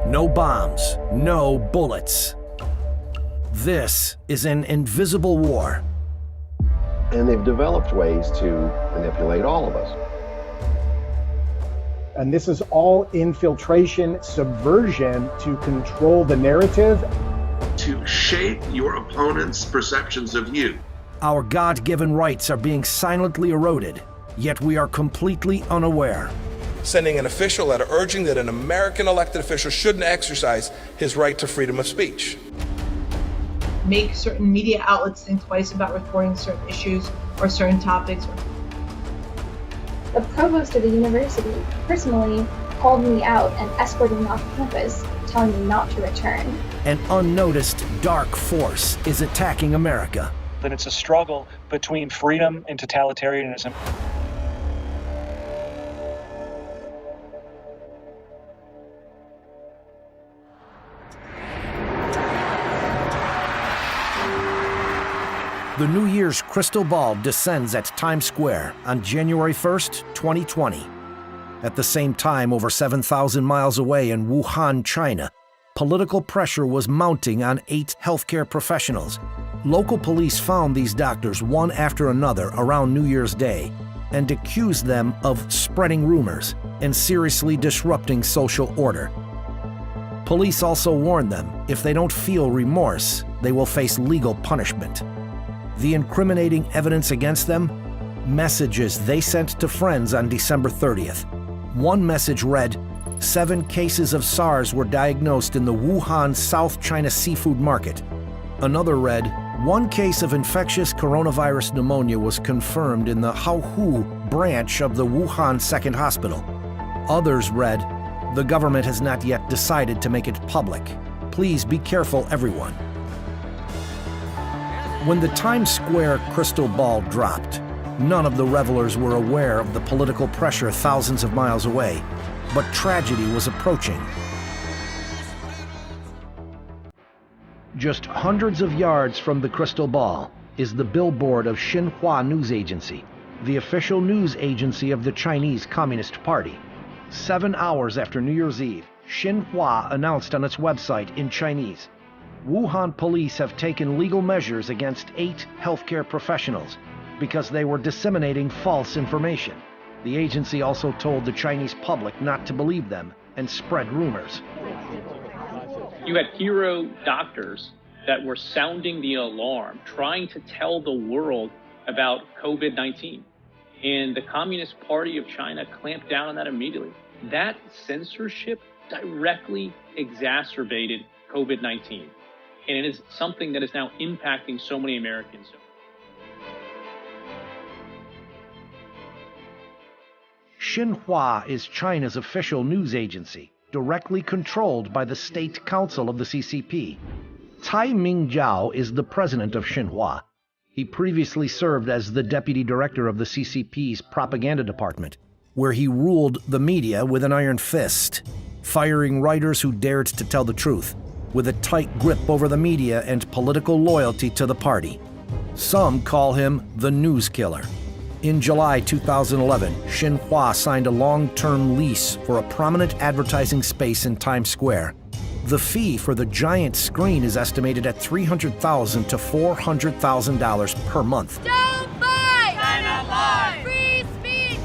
No bombs, no bullets. This is an invisible war. And they've developed ways to manipulate all of us. And this is all infiltration, subversion to control the narrative. To shape your opponent's perceptions of you. Our God-given rights are being silently eroded, yet we are completely unaware. Sending an official letter urging that an American elected official shouldn't exercise his right to freedom of speech. Make certain media outlets think twice about reporting certain issues or certain topics. The provost of the university personally called me out and escorted me off campus, telling me not to return. An unnoticed dark force is attacking America. That it's a struggle between freedom and totalitarianism. The New Year's crystal ball descends at Times Square on January 1st, 2020. At the same time, over 7,000 miles away in Wuhan, China, political pressure was mounting on 8 healthcare professionals. Local police found these doctors one after another around New Year's Day and accused them of spreading rumors and seriously disrupting social order. Police also warned them if they don't feel remorse, they will face legal punishment. The incriminating evidence against them? Messages they sent to friends on December 30th. One message read, 7 cases of SARS were diagnosed in the Wuhan, South China seafood market. Another read, 1 case of infectious coronavirus pneumonia was confirmed in the Haohu branch of the Wuhan Second Hospital. Others read, the government has not yet decided to make it public. Please be careful, everyone. When the Times Square crystal ball dropped, none of the revelers were aware of the political pressure thousands of miles away, but tragedy was approaching. Just hundreds of yards from the crystal ball is the billboard of Xinhua News Agency, the official news agency of the Chinese Communist Party. 7 hours after New Year's Eve, Xinhua announced on its website in Chinese, Wuhan police have taken legal measures against 8 healthcare professionals because they were disseminating false information. The agency also told the Chinese public not to believe them and spread rumors. You had hero doctors that were sounding the alarm, trying to tell the world about COVID-19. And the Communist Party of China clamped down on that immediately. That censorship directly exacerbated COVID-19. And it is something that is now impacting so many Americans. Xinhua is China's official news agency, directly controlled by the State Council of the CCP. Cai Mingjiao is the president of Xinhua. He previously served as the deputy director of the CCP's propaganda department, where he ruled the media with an iron fist, firing writers who dared to tell the truth, with a tight grip over the media and political loyalty to the party. Some call him the news killer. In July 2011, Xinhua signed a long-term lease for a prominent advertising space in Times Square. The fee for the giant screen is estimated at $300,000 to $400,000 per month. Don't buy! China live! Free speech!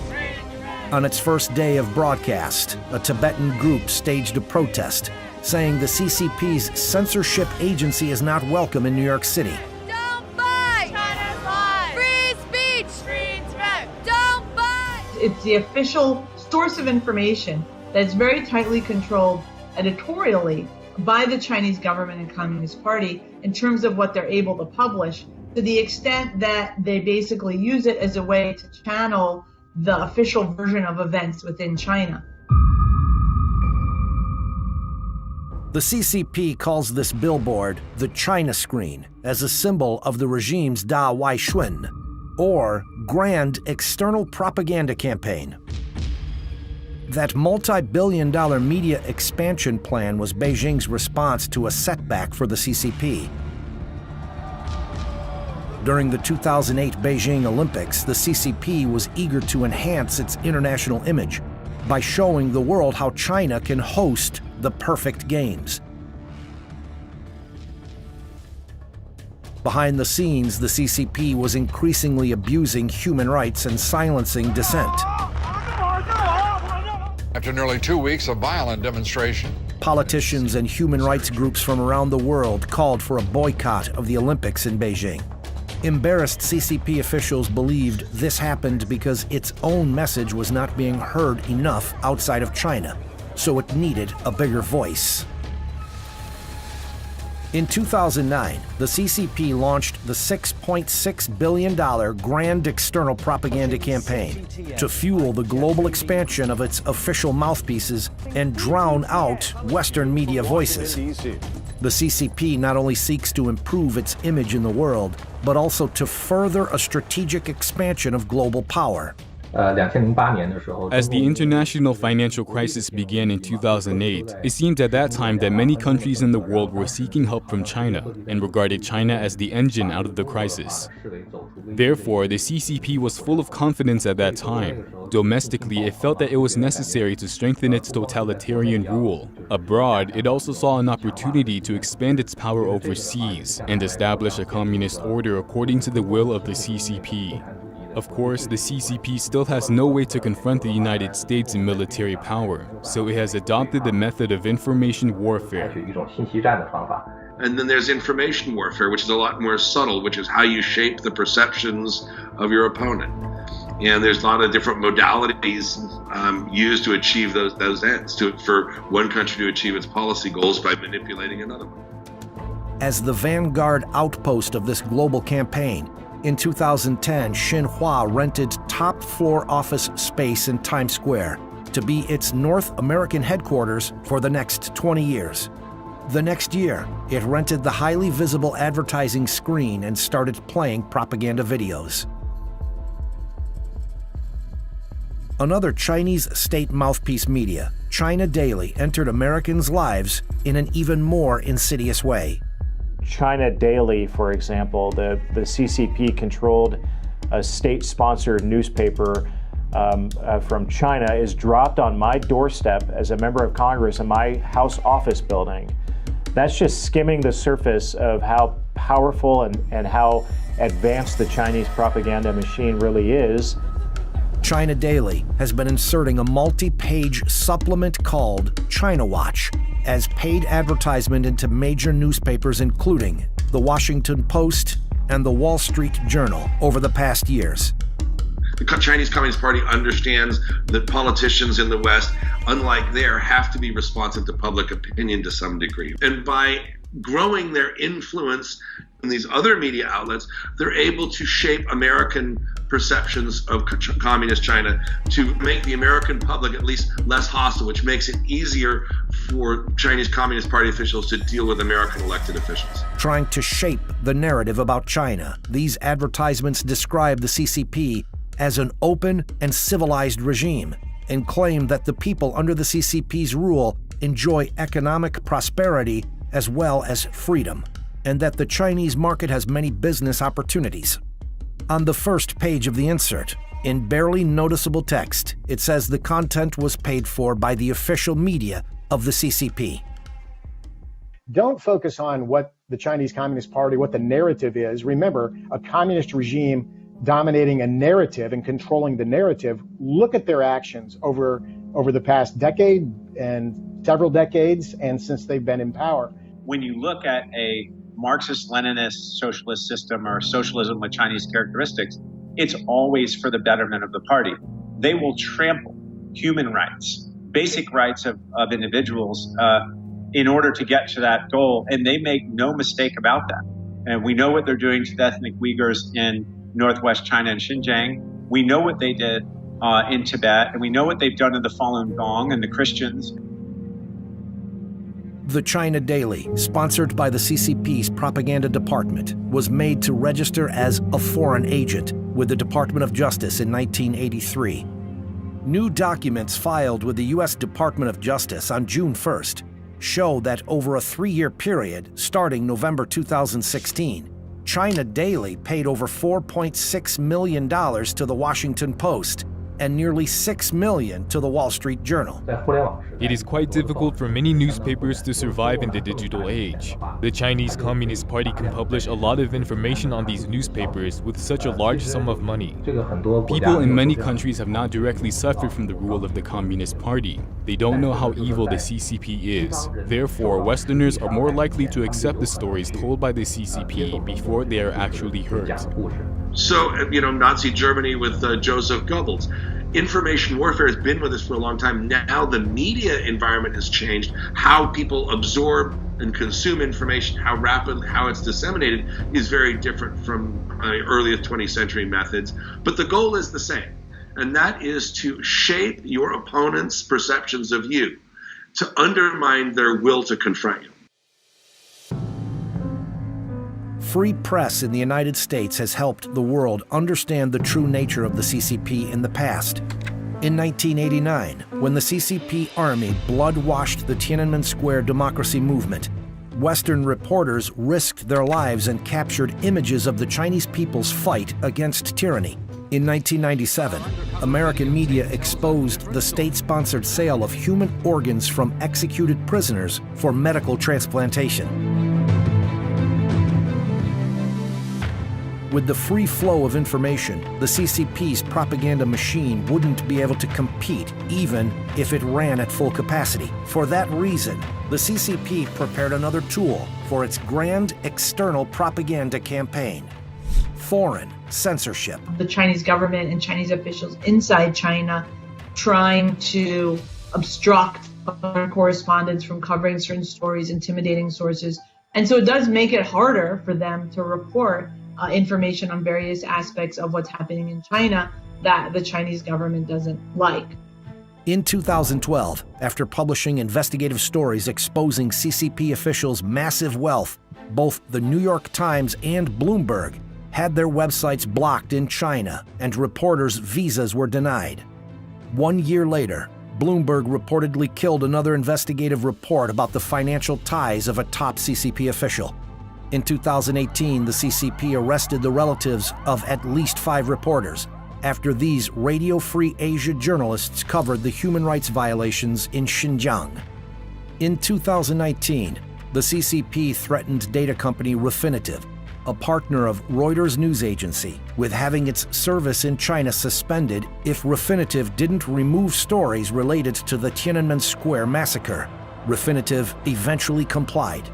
On its first day of broadcast, a Tibetan group staged a protest, saying the CCP's censorship agency is not welcome in New York City. Don't buy! China live! Free speech! Free speech! Don't buy! It's the official source of information that's very tightly controlled editorially by the Chinese government and Communist Party in terms of what they're able to publish, to the extent that they basically use it as a way to channel the official version of events within China. The CCP calls this billboard the China screen as a symbol of the regime's Da Wai Shun, or Grand External Propaganda Campaign. That multi-billion-dollar media expansion plan was Beijing's response to a setback for the CCP. During the 2008 Beijing Olympics, the CCP was eager to enhance its international image. by showing the world how China can host the perfect games. Behind the scenes, the CCP was increasingly abusing human rights and silencing dissent. After nearly 2 weeks of violent demonstration, Politicians and human rights groups from around the world called for a boycott of the Olympics in Beijing. Embarrassed CCP officials believed this happened because its own message was not being heard enough outside of China, so it needed a bigger voice. In 2009, the CCP launched the $6.6 billion Grand External Propaganda Campaign to fuel the global expansion of its official mouthpieces and drown out Western media voices. The CCP not only seeks to improve its image in the world, but also to further a strategic expansion of global power. As the international financial crisis began in 2008, it seemed at that time that many countries in the world were seeking help from China and regarded China as the engine out of the crisis. Therefore, the CCP was full of confidence at that time. Domestically, it felt that it was necessary to strengthen its totalitarian rule. Abroad, it also saw an opportunity to expand its power overseas and establish a communist order according to the will of the CCP. Of course, the CCP still has no way to confront the United States in military power, so it has adopted the method of information warfare. And then there's information warfare, which is a lot more subtle, which is how you shape the perceptions of your opponent. And there's a lot of different modalities used to achieve those ends, for one country to achieve its policy goals by manipulating another one. As the vanguard outpost of this global campaign, in 2010, Xinhua rented top-floor office space in Times Square to be its North American headquarters for the next 20 years. The next year, it rented the highly visible advertising screen and started playing propaganda videos. Another Chinese state mouthpiece media, China Daily, entered Americans' lives in an even more insidious way. China Daily, for example, the CCP controlled a state-sponsored newspaper from China, is dropped on my doorstep as a member of Congress in my House office building. That's just skimming the surface of how powerful and how advanced the Chinese propaganda machine really is. China Daily has been inserting a multi-page supplement called China Watch as paid advertisement into major newspapers including the Washington Post and the Wall Street Journal over the past years. The Chinese Communist Party understands that politicians in the West, unlike there, have to be responsive to public opinion to some degree. And by growing their influence in these other media outlets, they're able to shape American perceptions of communist China to make the American public at least less hostile, which makes it easier for Chinese Communist Party officials to deal with American elected officials. Trying to shape the narrative about China, these advertisements describe the CCP as an open and civilized regime and claim that the people under the CCP's rule enjoy economic prosperity as well as freedom, and that the Chinese market has many business opportunities. On the first page of the insert, in barely noticeable text, it says the content was paid for by the official media of the CCP. Don't focus on what the Chinese Communist Party, what the narrative is. Remember, a communist regime dominating a narrative and controlling the narrative. Look at their actions over the past decade and several decades and since they've been in power. When you look at a Marxist-Leninist socialist system or socialism with Chinese characteristics, it's always for the betterment of the party. They will trample human rights, basic rights of individuals in order to get to that goal, and they make no mistake about that. And we know what they're doing to the ethnic Uyghurs in northwest China and Xinjiang. We know what they did in Tibet, and we know what they've done to the Falun Gong and the Christians. The China Daily, sponsored by the CCP's propaganda department, was made to register as a foreign agent with the Department of Justice in 1983. New documents filed with the U.S. Department of Justice on June 1st show that over a 3-year period, starting November 2016, China Daily paid over $4.6 million to the Washington Post and nearly 6 million to the Wall Street Journal. It is quite difficult for many newspapers to survive in the digital age. The Chinese Communist Party can publish a lot of information on these newspapers with such a large sum of money. People in many countries have not directly suffered from the rule of the Communist Party. They don't know how evil the CCP is. Therefore, Westerners are more likely to accept the stories told by the CCP before they are actually heard. So, Nazi Germany with Joseph Goebbels. Information warfare has been with us for a long time. Now the media environment has changed. How people absorb and consume information, how rapidly, how it's disseminated is very different from earliest 20th century methods. But the goal is the same, and that is to shape your opponent's perceptions of you, to undermine their will to confront you. Free press in the United States has helped the world understand the true nature of the CCP in the past. In 1989, when the CCP army blood-washed the Tiananmen Square democracy movement, Western reporters risked their lives and captured images of the Chinese people's fight against tyranny. In 1997, American media exposed the state-sponsored sale of human organs from executed prisoners for medical transplantation. With the free flow of information, the CCP's propaganda machine wouldn't be able to compete even if it ran at full capacity. For that reason, the CCP prepared another tool for its grand external propaganda campaign: foreign censorship. The Chinese government and Chinese officials inside China trying to obstruct foreign correspondents from covering certain stories, intimidating sources. And so it does make it harder for them to report information on various aspects of what's happening in China that the Chinese government doesn't like. In 2012, after publishing investigative stories exposing CCP officials' massive wealth, both the New York Times and Bloomberg had their websites blocked in China, and reporters' visas were denied. 1 year later, Bloomberg reportedly killed another investigative report about the financial ties of a top CCP official. In 2018, the CCP arrested the relatives of at least 5 reporters after these Radio Free Asia journalists covered the human rights violations in Xinjiang. In 2019, the CCP threatened data company Refinitiv, a partner of Reuters news agency, with having its service in China suspended if Refinitiv didn't remove stories related to the Tiananmen Square massacre. Refinitiv eventually complied.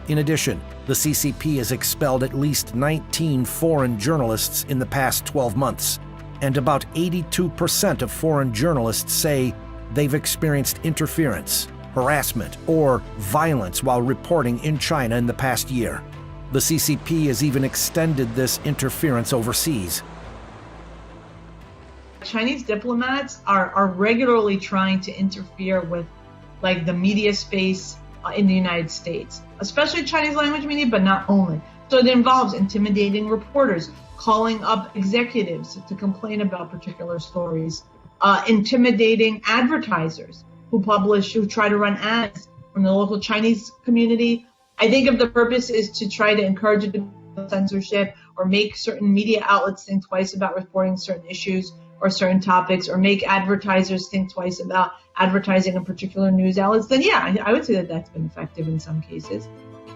In addition, the CCP has expelled at least 19 foreign journalists in the past 12 months, and about 82% of foreign journalists say they've experienced interference, harassment, or violence while reporting in China in the past year. The CCP has even extended this interference overseas. Chinese diplomats are regularly trying to interfere with the media space in the United States, especially Chinese language media, but not only. So it involves intimidating reporters, calling up executives to complain about particular stories, intimidating advertisers who try to run ads from the local Chinese community. I think if the purpose is to try to encourage censorship or make certain media outlets think twice about reporting certain issues or certain topics, or make advertisers think twice about advertising in particular news outlets, then yeah, I would say that that's been effective in some cases.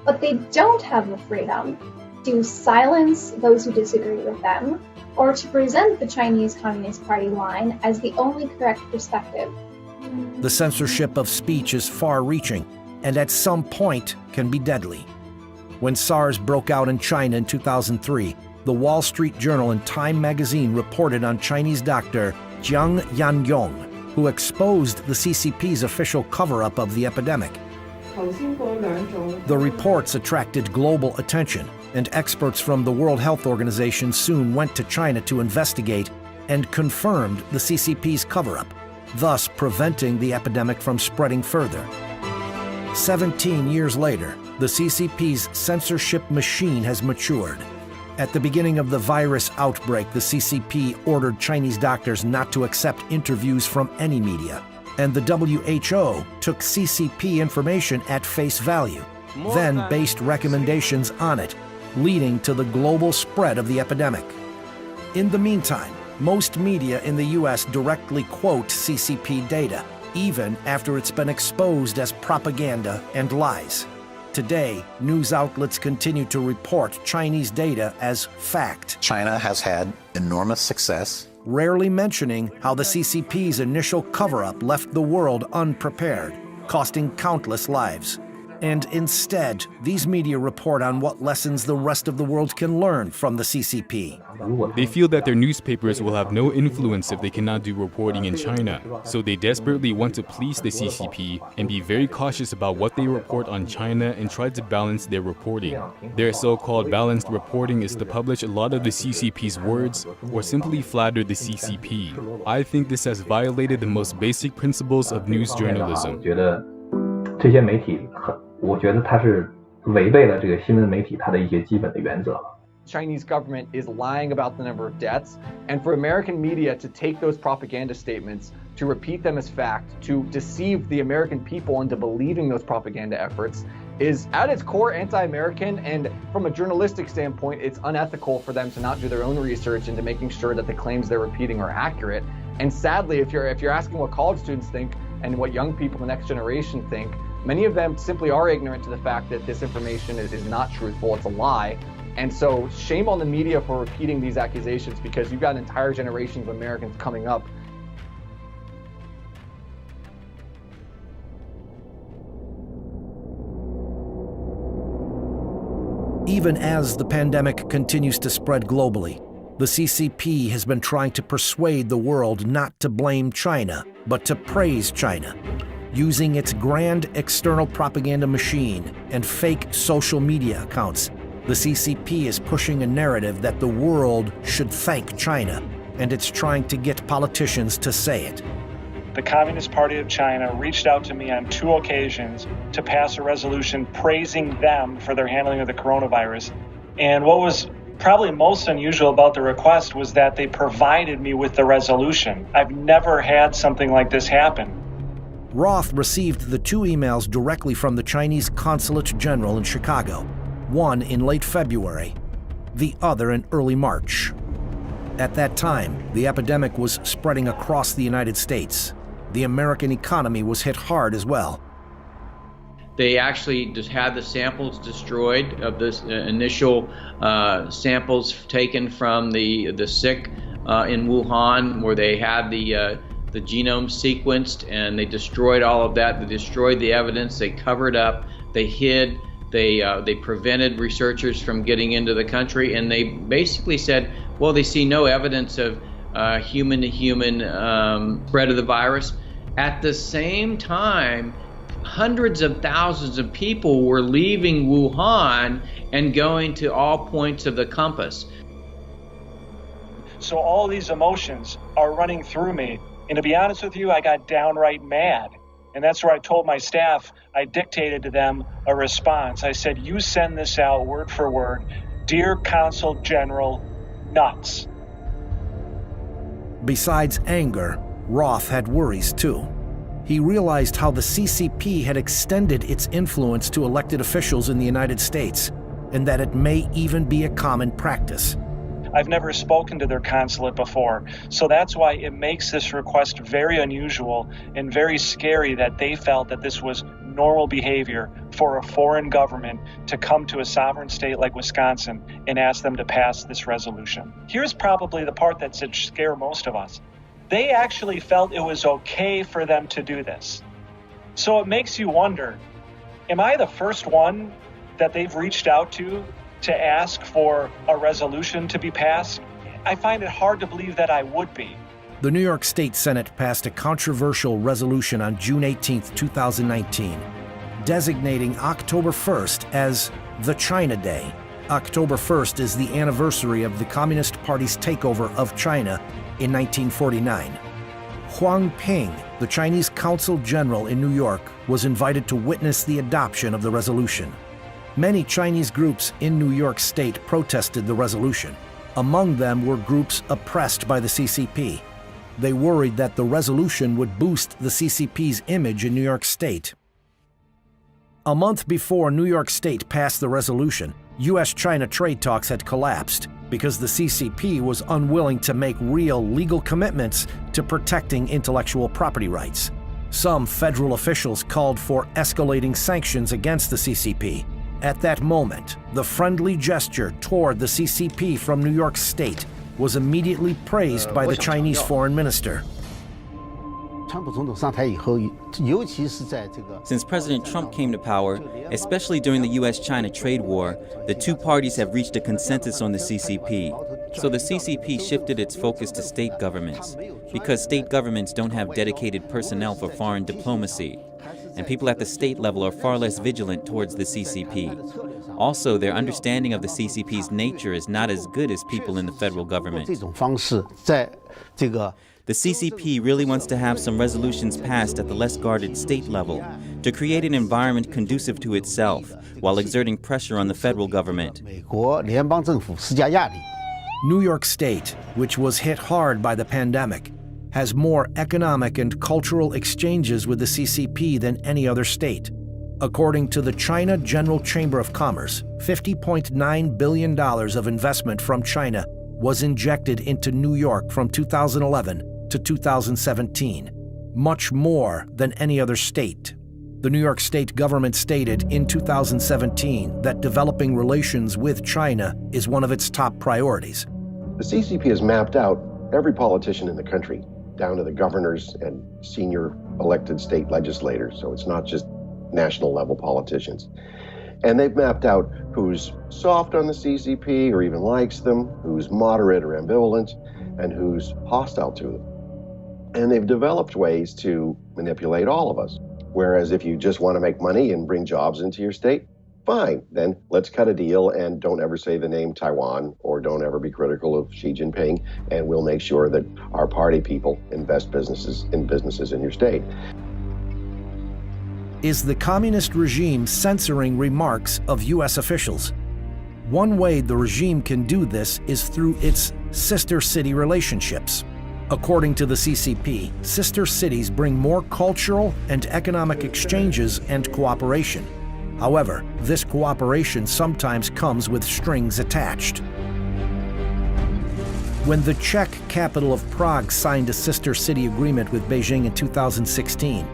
But they don't have the freedom to silence those who disagree with them, or to present the Chinese Communist Party line as the only correct perspective. The censorship of speech is far-reaching, and at some point can be deadly. When SARS broke out in China in 2003, the Wall Street Journal and Time magazine reported on Chinese doctor Jiang Yanyong, who exposed the CCP's official cover-up of the epidemic. The reports attracted global attention, and experts from the World Health Organization soon went to China to investigate and confirmed the CCP's cover-up, thus preventing the epidemic from spreading further. 17 years later, the CCP's censorship machine has matured. At the beginning of the virus outbreak, the CCP ordered Chinese doctors not to accept interviews from any media, and the WHO took CCP information at face value, then based recommendations on it, leading to the global spread of the epidemic. In the meantime, Most media in the U.S. directly quote CCP data, even after it's been exposed as propaganda and lies. Today, news outlets continue to report Chinese data as fact. China has had enormous success, rarely mentioning how the CCP's initial cover-up left the world unprepared, costing countless lives. And instead, these media report on what lessons the rest of the world can learn from the CCP. They feel that their newspapers will have no influence if they cannot do reporting in China, so they desperately want to please the CCP and be very cautious about what they report on China and try to balance their reporting. Their so-called balanced reporting is to publish a lot of the CCP's words or simply flatter the CCP. I think this has violated the most basic principles of news journalism. 这些媒体我觉得它是违背了这个新闻媒体它的一些基本的原则。 Chinese government is lying about the number of deaths, and for American media to take those propaganda statements, to repeat them as fact, to deceive the American people into believing those propaganda efforts is at its core anti-American, and from a journalistic standpoint, it's unethical for them to not do their own research into making sure that the claims they're repeating are accurate. And sadly, if you're asking what college students think and what young people, the next generation think, many of them simply are ignorant to the fact that this information is not truthful, it's a lie. And so shame on the media for repeating these accusations, because you've got an entire generation of Americans coming up. Even as the pandemic continues to spread globally, the CCP has been trying to persuade the world not to blame China, but to praise China. Using its grand external propaganda machine and fake social media accounts, the CCP is pushing a narrative that the world should thank China, and it's trying to get politicians to say it. The Communist Party of China reached out to me on 2 occasions to pass a resolution praising them for their handling of the coronavirus. And what was probably most unusual about the request was that they provided me with the resolution. I've never had something like this happen. Roth received the 2 emails directly from the Chinese Consulate General in Chicago, one in late February, the other in early March. At that time, the epidemic was spreading across the United States. The American economy was hit hard as well. They actually just had the samples destroyed of this initial samples taken from the sick in Wuhan, where they had the genome sequenced, and they destroyed all of that. They destroyed the evidence. They covered up. They hid. They prevented researchers from getting into the country, and they basically said, well, they see no evidence of human-to-human spread of the virus. At the same time, hundreds of thousands of people were leaving Wuhan and going to all points of the compass. So all these emotions are running through me. And to be honest with you, I got downright mad. And that's where I told my staff, I dictated to them a response. I said, you send this out word for word. Dear Consul General, nuts. Besides anger, Roth had worries too. He realized how the CCP had extended its influence to elected officials in the United States, and that it may even be a common practice. I've never spoken to their consulate before, so that's why it makes this request very unusual and very scary that they felt that this was normal behavior for a foreign government to come to a sovereign state like Wisconsin and ask them to pass this resolution. Here's probably the part that should scare most of us. They actually felt it was okay for them to do this. So it makes you wonder, am I the first one that they've reached out to ask for a resolution to be passed? I find it hard to believe that I would be. The New York State Senate passed a controversial resolution on June 18, 2019, designating October 1st as the China Day. October 1st is the anniversary of the Communist Party's takeover of China in 1949. Huang Ping, the Chinese Consul General in New York, was invited to witness the adoption of the resolution. Many Chinese groups in New York State protested the resolution. Among them were groups oppressed by the CCP. They worried that the resolution would boost the CCP's image in New York State. A month before New York State passed the resolution, US-China trade talks had collapsed because the CCP was unwilling to make real legal commitments to protecting intellectual property rights. Some federal officials called for escalating sanctions against the CCP. At that moment, the friendly gesture toward the CCP from New York State was immediately praised by the Chinese foreign minister. Since President Trump came to power, especially during the US-China trade war, the two parties have reached a consensus on the CCP. So the CCP shifted its focus to state governments, because state governments don't have dedicated personnel for foreign diplomacy, and people at the state level are far less vigilant towards the CCP. Also, their understanding of the CCP's nature is not as good as people in the federal government. The CCP really wants to have some resolutions passed at the less guarded state level to create an environment conducive to itself while exerting pressure on the federal government. New York State, which was hit hard by the pandemic, has more economic and cultural exchanges with the CCP than any other state. According to the China General Chamber of Commerce, $50.9 billion of investment from China was injected into New York from 2011 to 2017, much more than any other state. The New York State government stated in 2017 that developing relations with China is one of its top priorities. The CCP has mapped out every politician in the country, down to the governors and senior elected state legislators, so it's not just national level politicians. And they've mapped out who's soft on the CCP or even likes them, who's moderate or ambivalent, and who's hostile to them. And they've developed ways to manipulate all of us. Whereas if you just want to make money and bring jobs into your state, fine, then let's cut a deal and don't ever say the name Taiwan or don't ever be critical of Xi Jinping, and we'll make sure that our party people invest in businesses in your state. Is the communist regime censoring remarks of US officials? One way the regime can do this is through its sister city relationships. According to the CCP, sister cities bring more cultural and economic exchanges and cooperation. However, this cooperation sometimes comes with strings attached. When the Czech capital of Prague signed a sister city agreement with Beijing in 2016,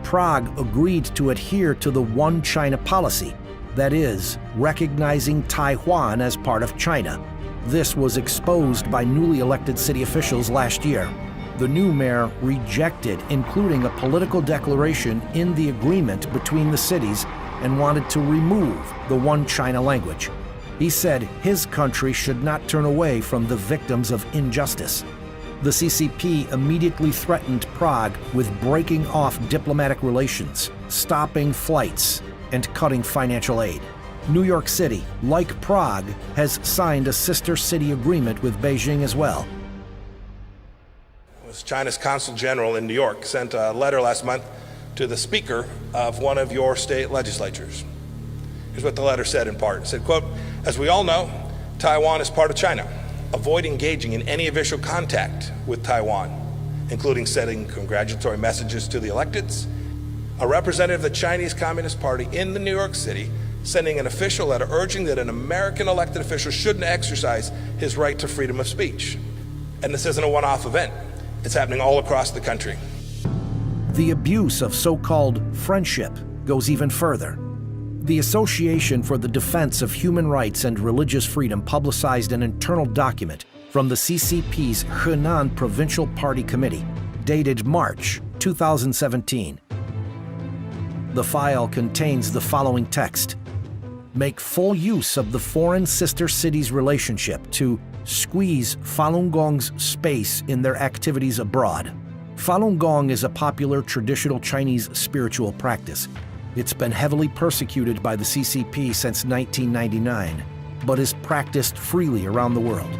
Prague agreed to adhere to the One China policy, that is, recognizing Taiwan as part of China. This was exposed by newly elected city officials last year. The new mayor rejected including a political declaration in the agreement between the cities and wanted to remove the One China language. He said his country should not turn away from the victims of injustice. The CCP immediately threatened Prague with breaking off diplomatic relations, stopping flights, and cutting financial aid. New York City, like Prague, has signed a sister city agreement with Beijing as well. China's Consul General in New York sent a letter last month to the Speaker of one of your state legislatures. Here's what the letter said in part. It said, quote, "As we all know, Taiwan is part of China. Avoid engaging in any official contact with Taiwan, including sending congratulatory messages to the electeds. A representative of the Chinese Communist Party in the New York City sending an official letter urging that an American elected official shouldn't exercise his right to freedom of speech." And this isn't a one-off event. It's happening all across the country. The abuse of so-called friendship goes even further. The Association for the Defense of Human Rights and Religious Freedom publicized an internal document from the CCP's Henan Provincial Party Committee, dated March 2017. The file contains the following text: make full use of the foreign sister cities' relationship to squeeze Falun Gong's space in their activities abroad. Falun Gong is a popular traditional Chinese spiritual practice. It's been heavily persecuted by the CCP since 1999, but is practiced freely around the world.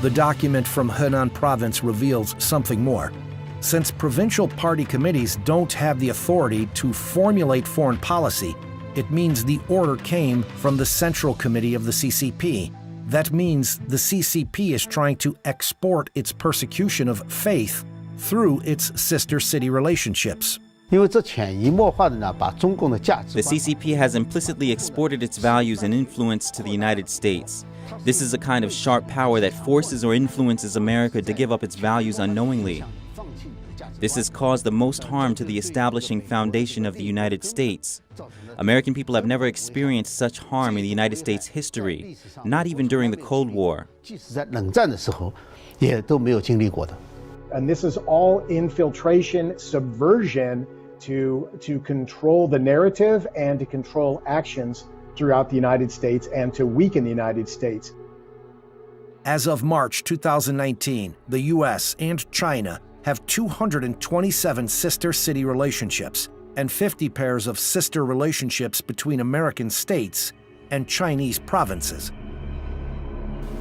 The document from Henan Province reveals something more. Since provincial party committees don't have the authority to formulate foreign policy, it means the order came from the Central Committee of the CCP. That means the CCP is trying to export its persecution of faith through its sister city relationships. The CCP has implicitly exported its values and influence to the United States. This is a kind of sharp power that forces or influences America to give up its values unknowingly. This has caused the most harm to the establishing foundation of the United States. American people have never experienced such harm in the United States history, not even during the Cold War. And this is all infiltration, subversion to control the narrative and to control actions throughout the United States and to weaken the United States. As of March 2019, the U.S. and China have 227 sister city relationships and 50 pairs of sister relationships between American states and Chinese provinces.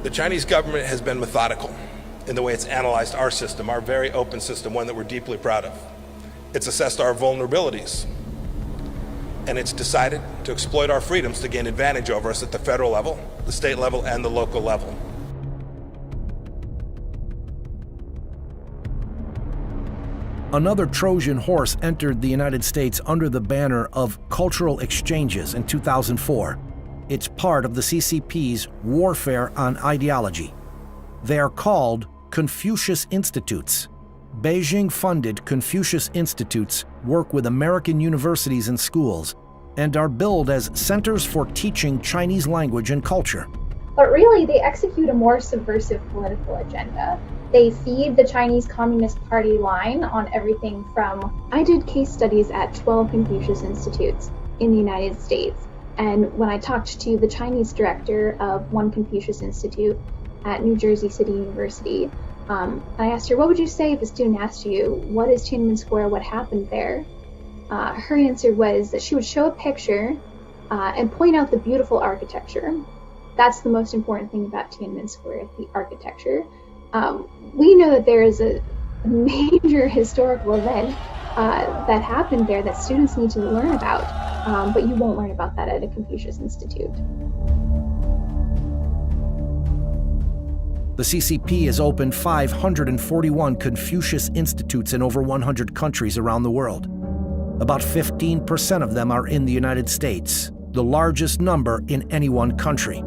The Chinese government has been methodical in the way it's analyzed our system, our very open system, one that we're deeply proud of. It's assessed our vulnerabilities, and it's decided to exploit our freedoms to gain advantage over us at the federal level, the state level, and the local level. Another Trojan horse entered the United States under the banner of cultural exchanges in 2004. It's part of the CCP's warfare on ideology. They are called Confucius Institutes. Beijing-funded Confucius Institutes work with American universities and schools and are billed as centers for teaching Chinese language and culture. But really, they execute a more subversive political agenda. They feed the Chinese Communist Party line on everything from... I did case studies at 12 Confucius Institutes in the United States, and when I talked to the Chinese director of one Confucius Institute at New Jersey City University, I asked her, what would you say if a student asked you, what is Tiananmen Square, what happened there? Her answer was that she would show a picture and point out the beautiful architecture. That's the most important thing about Tiananmen Square, the architecture. We know that there is a major historical event that happened there that students need to learn about, but you won't learn about that at a Confucius Institute. The CCP has opened 541 Confucius Institutes in over 100 countries around the world. About 15% of them are in the United States, the largest number in any one country.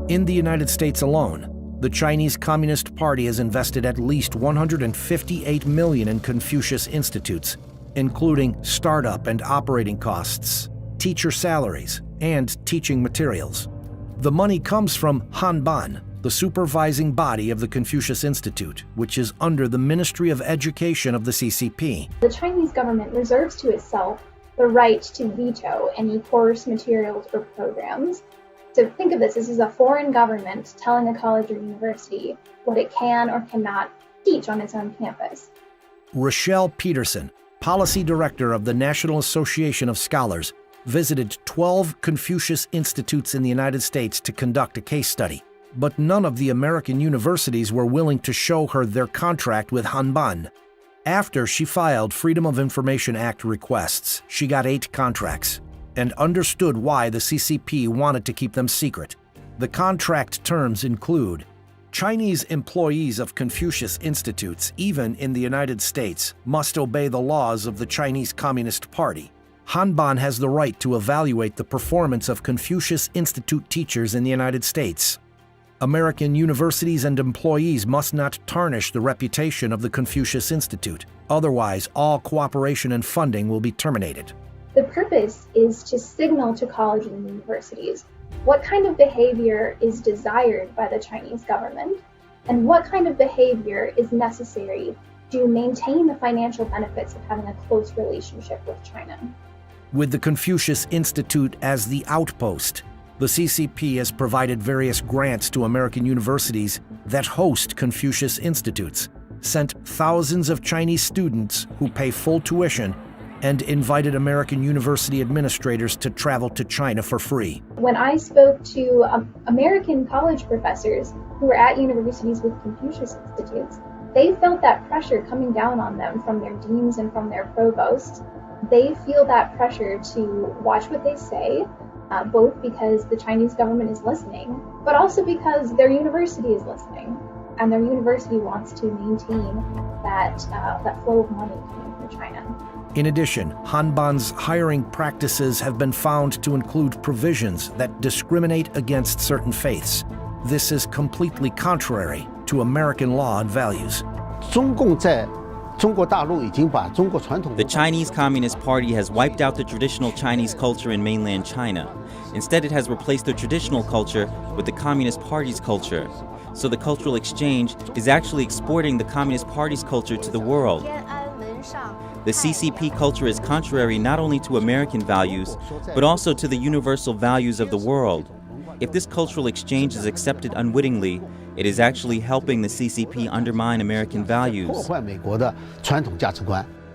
In the United States alone, the Chinese Communist Party has invested at least $158 million in Confucius Institutes, including startup and operating costs, teacher salaries, and teaching materials. The money comes from Hanban, the supervising body of the Confucius Institute, which is under the Ministry of Education of the CCP. The Chinese government reserves to itself the right to veto any course, materials, or programs. So think of this as a foreign government telling a college or university what it can or cannot teach on its own campus. Rochelle Peterson, policy director of the National Association of Scholars, visited 12 Confucius Institutes in the United States to conduct a case study. But none of the American universities were willing to show her their contract with Hanban. After she filed Freedom of Information Act requests, she got 8 contracts and understood why the CCP wanted to keep them secret. The contract terms include Chinese employees of Confucius Institutes, even in the United States, must obey the laws of the Chinese Communist Party. Hanban has the right to evaluate the performance of Confucius Institute teachers in the United States. American universities and employees must not tarnish the reputation of the Confucius Institute. Otherwise, all cooperation and funding will be terminated. The purpose is to signal to colleges and universities what kind of behavior is desired by the Chinese government and what kind of behavior is necessary to maintain the financial benefits of having a close relationship with China. With the Confucius Institute as the outpost, the CCP has provided various grants to American universities that host Confucius Institutes, sent thousands of Chinese students who pay full tuition, and invited American university administrators to travel to China for free. When I spoke to American college professors who were at universities with Confucius Institutes, they felt that pressure coming down on them from their deans and from their provosts. They feel that pressure to watch what they say, both because the Chinese government is listening, but also because their university is listening, and their university wants to maintain that flow of money coming from China. In addition, Hanban's hiring practices have been found to include provisions that discriminate against certain faiths. This is completely contrary to American law and values. The Chinese Communist Party has wiped out the traditional Chinese culture in mainland China. Instead, it has replaced the traditional culture with the Communist Party's culture. So the cultural exchange is actually exporting the Communist Party's culture to the world. The CCP culture is contrary not only to American values, but also to the universal values of the world. If this cultural exchange is accepted unwittingly, it is actually helping the CCP undermine American values.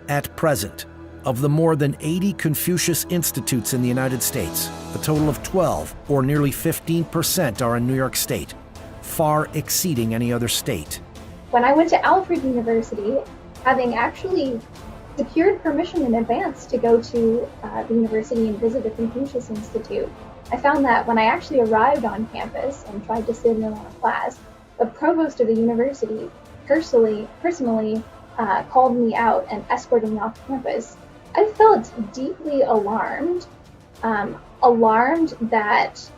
At present, of the more than 80 Confucius Institutes in the United States, a total of 12, or nearly 15%, are in New York State, far exceeding any other state. When I went to Alfred University, having actually secured permission in advance to go to the university and visit the Confucius Institute, I found that when I actually arrived on campus and tried to sit in on a class, the provost of the university personally called me out and escorted me off campus. I felt deeply alarmed, that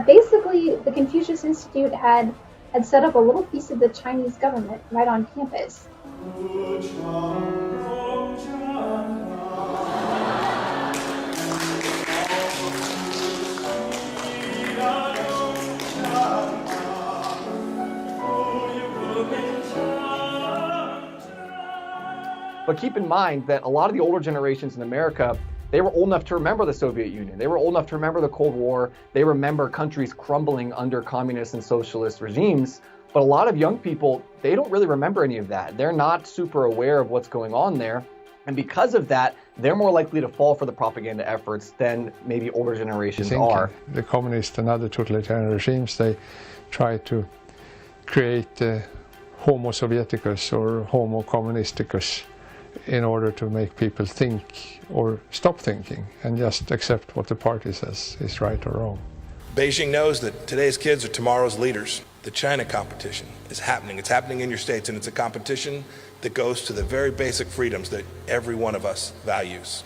basically the Confucius Institute had set up a little piece of the Chinese government right on campus. But keep in mind that a lot of the older generations in America, they were old enough to remember the Soviet Union. They were old enough to remember the Cold War. They remember countries crumbling under communist and socialist regimes. But a lot of young people, they don't really remember any of that. They're not super aware of what's going on there. And because of that, they're more likely to fall for the propaganda efforts than maybe older generations are. The communist and other totalitarian regimes, they try to create Homo Sovieticus or Homo Communisticus in order to make people think or stop thinking and just accept what the party says is right or wrong. Beijing knows that today's kids are tomorrow's leaders. The China competition is happening. It's happening in your states, and it's a competition that goes to the very basic freedoms that every one of us values.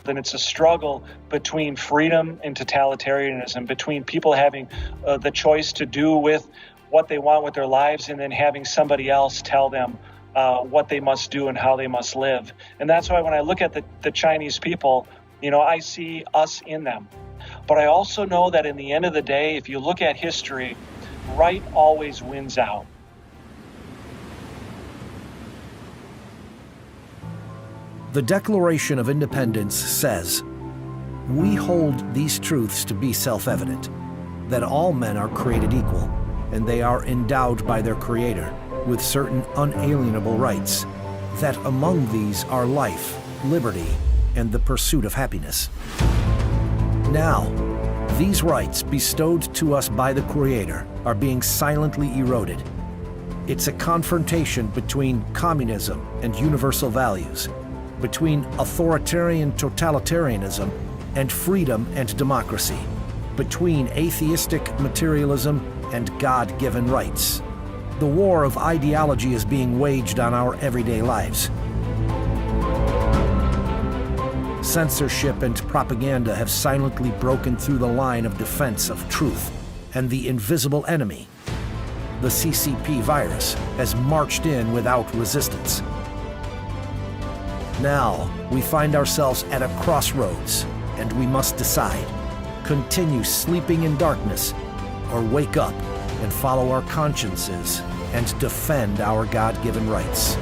Then it's a struggle between freedom and totalitarianism, between people having the choice to do with what they want with their lives and then having somebody else tell them what they must do and how they must live. And that's why when I look at the Chinese people, I see us in them. But I also know that in the end of the day, if you look at history, right always wins out. The Declaration of Independence says, "We hold these truths to be self-evident, that all men are created equal, and they are endowed by their Creator with certain unalienable rights, that among these are life, liberty, and the pursuit of happiness." Now, these rights bestowed to us by the Creator are being silently eroded. It's a confrontation between communism and universal values, between authoritarian totalitarianism and freedom and democracy, between atheistic materialism and God-given rights. The war of ideology is being waged on our everyday lives. Censorship and propaganda have silently broken through the line of defense of truth, and the invisible enemy, the CCP virus, has marched in without resistance. Now, we find ourselves at a crossroads, and we must decide: continue sleeping in darkness, or wake up and follow our consciences and defend our God-given rights.